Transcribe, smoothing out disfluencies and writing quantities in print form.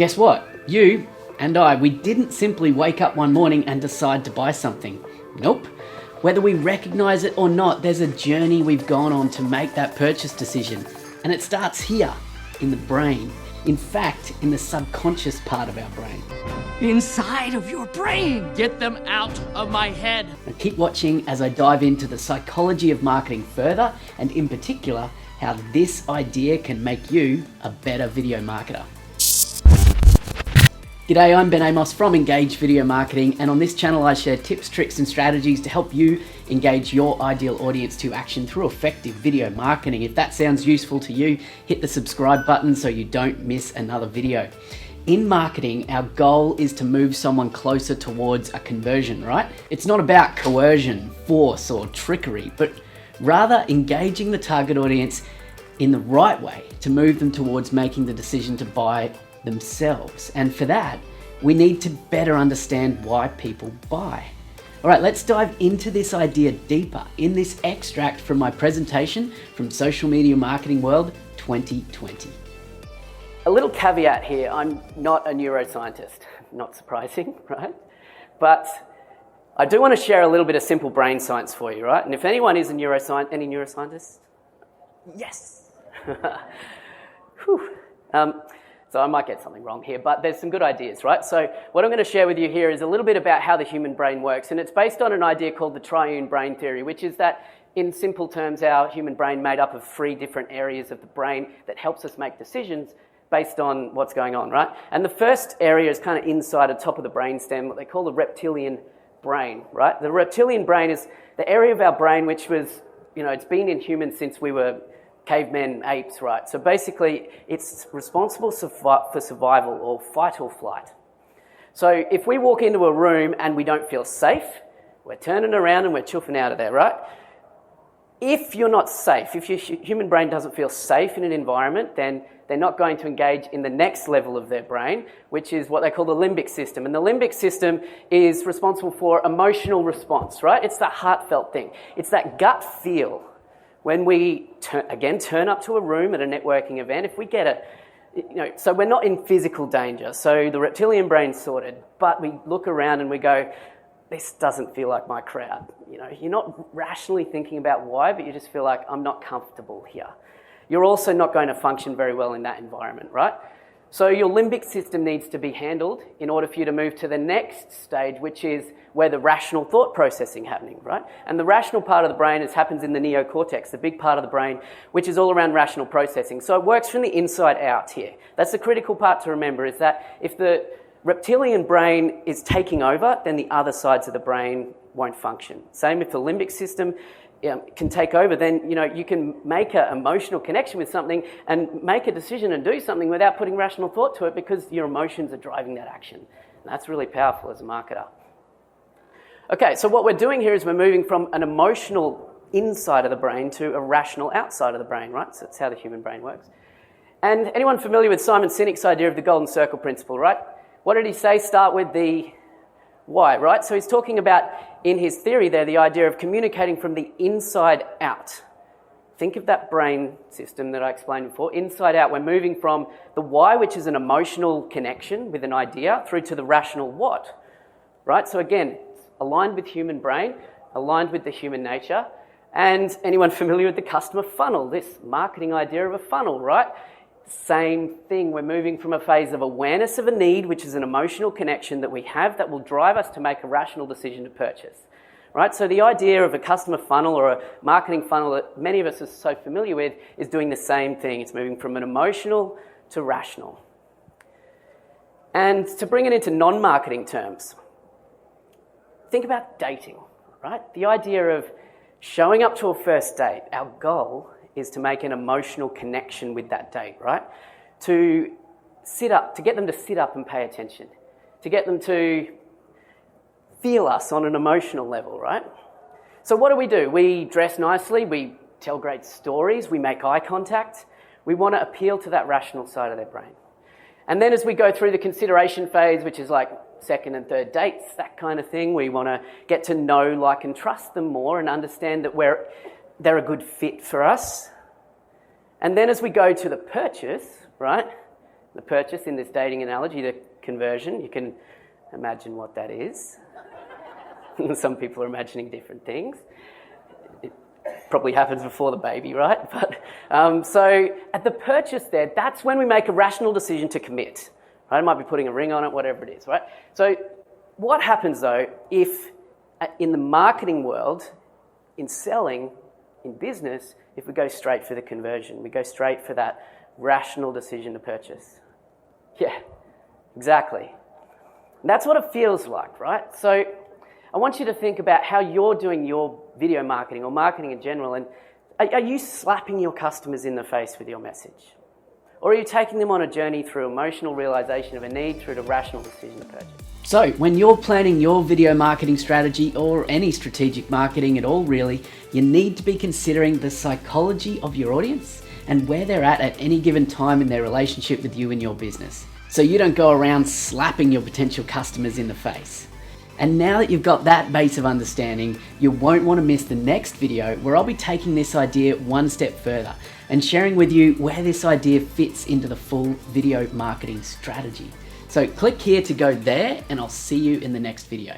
Guess what? You and I, we didn't simply wake up one morning and decide to buy something. Nope. Whether we recognize it or not, there's a journey we've gone on to make that purchase decision. And it starts here, in the brain. In fact, in the subconscious part of our brain. Inside of your brain! Get them out of my head! And keep watching as I dive into the psychology of marketing further, and in particular, how this idea can make you a better video marketer. G'day, I'm Ben Amos from Engage Video Marketing, and on this channel I share tips, tricks and strategies to help you engage your ideal audience to action through effective video marketing. If that sounds useful to you, hit the subscribe button so you don't miss another video. In marketing, our goal is to move someone closer towards a conversion, right? It's not about coercion, force or trickery, but rather engaging the target audience in the right way to move them towards making the decision to buy themselves. And for that, we need to better understand why people buy. All right, let's dive into this idea deeper in this extract from my presentation from Social Media Marketing World 2020. A little caveat here, I'm not a neuroscientist, not surprising, right? But I do want to share a little bit of simple brain science for you, right? And if anyone is a any neuroscientists? Yes! Whew. So I might get something wrong here, but there's some good ideas, right? So what I'm going to share with you here is a little bit about how the human brain works, and it's based on an idea called the triune brain theory, which is that, in simple terms, our human brain made up of 3 different areas of the brain that helps us make decisions based on what's going on, right? And the first area is kind of inside the top of the brainstem, what they call the reptilian brain, right? The reptilian brain is the area of our brain which was, it's been in humans since we were cavemen, apes, right? So basically, it's responsible for survival or fight or flight. So if we walk into a room and we don't feel safe, we're turning around and we're chuffing out of there, right? If you're not safe, if your human brain doesn't feel safe in an environment, then they're not going to engage in the next level of their brain, which is what they call the limbic system. And the limbic system is responsible for emotional response, right? It's that heartfelt thing. It's that gut feel. When we, turn up to a room at a networking event, if we get so we're not in physical danger, so the reptilian brain's sorted, but we look around and we go, this doesn't feel like my crowd. You're not rationally thinking about why, but you just feel like, I'm not comfortable here. You're also not going to function very well in that environment, right? So your limbic system needs to be handled in order for you to move to the next stage, which is where the rational thought processing happening, right? And the rational part of the brain happens in the neocortex, the big part of the brain, which is all around rational processing. So it works from the inside out here. That's the critical part to remember, is that if the reptilian brain is taking over, then the other sides of the brain won't function. Same if the limbic system can take over, then you can make an emotional connection with something and make a decision and do something without putting rational thought to it, because your emotions are driving that action. And that's really powerful as a marketer. Okay, so what we're doing here is we're moving from an emotional inside of the brain to a rational outside of the brain, right? So that's how the human brain works. And anyone familiar with Simon Sinek's idea of the golden circle principle, right? What did he say? Start with the why, right? So he's talking about, in his theory there, the idea of communicating from the inside out. Think of that brain system that I explained before. Inside out, we're moving from the why, which is an emotional connection with an idea, through to the rational what, right? So again, aligned with human brain, aligned with the human nature. And anyone familiar with the customer funnel, this marketing idea of a funnel, right? Same thing, we're moving from a phase of awareness of a need, which is an emotional connection that we have that will drive us to make a rational decision to purchase, right? So the idea of a customer funnel or a marketing funnel that many of us are so familiar with is doing the same thing. It's moving from an emotional to rational. And to bring it into non-marketing terms, think about dating, right? The idea of showing up to a first date, our goal is to make an emotional connection with that date, right? To get them to sit up and pay attention, to get them to feel us on an emotional level, right? So what do? We dress nicely, we tell great stories, we make eye contact. We want to appeal to that rational side of their brain. And then as we go through the consideration phase, which is like second and third dates, that kind of thing, we want to get to know, like, and trust them more and understand that they're a good fit for us. And then as we go to the purchase, right, the purchase in this dating analogy, the conversion. You can imagine what that is. Some people are imagining different things. It probably happens before the baby, right? But so at the purchase there, that's when we make a rational decision to commit. Right? I might be putting a ring on it, whatever it is, right? So what happens though if in the marketing world, in selling, in business, if we go straight for the conversion, we go straight for that rational decision to purchase? Yeah, exactly. And that's what it feels like, right? So I want you to think about how you're doing your video marketing or marketing in general, and are you slapping your customers in the face with your message? Or are you taking them on a journey through emotional realization of a need through the rational decision to purchase? So when you're planning your video marketing strategy or any strategic marketing at all really, you need to be considering the psychology of your audience and where they're at any given time in their relationship with you and your business. So you don't go around slapping your potential customers in the face. And now that you've got that base of understanding, you won't want to miss the next video where I'll be taking this idea one step further and sharing with you where this idea fits into the full video marketing strategy. So click here to go there, and I'll see you in the next video.